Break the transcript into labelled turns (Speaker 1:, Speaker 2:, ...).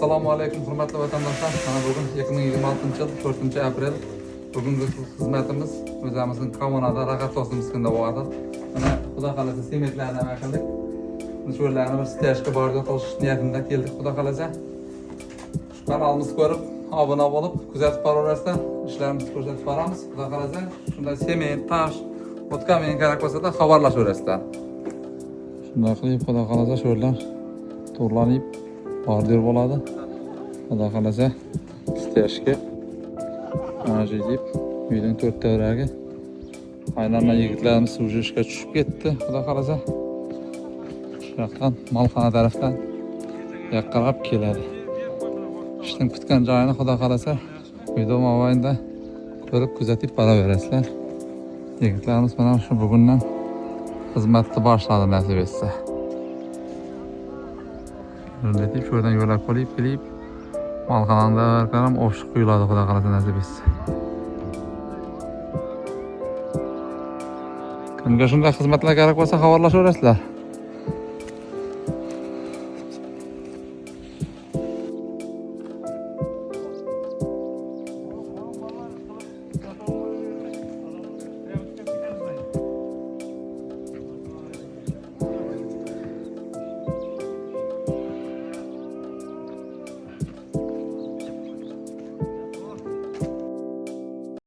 Speaker 1: Assalomu alaykum hurmatli vatandoshlar. Mana bugun 2026 yil 4-aprel. Bugungi xizmatimiz o'zimizning kommunada raqatosimiz miskunda bo'ladi. Mana xudo xolasa sementlarni nima qildik. Shu yerlarni bir stejga borga qilish niyatida keldik xudo xolasa. Kanalimizni ko'rib, obuna bo'lib, kuzatib boraverasizlar. Ishlarimizni ko'rsatib boramiz. Xudo xolasa shunday sement, tosh, o'tgan men kerak bo'lsa-da xabarlashaverasizlar. Shunday qilib xudo xolasa shu yerlar to'g'rilanib bordir bo'ladi. Xudo xolasa stejga mana shu deb uyning 4 tavragi aylanma yigitlarimiz shu ishga tushib ketdi. Xudo xolasa shu yoqdan Malxona tarafdan yaqinlab keladi. Ishdan kutgan joyini xudo xolasa video mobaynida ko'rib kuzatib boraverasizlar. Yigitlarimiz mana shu bugundan xizmatni boshladi nasib etsa. Deb şu yerdan yo'lak qo'yib kelib Malxonada ham o'shiq quyiladi xudo xolasa nasib etsa. Kimga shunday xizmatlar kerak bo'lsa xabarlashaverasizlar.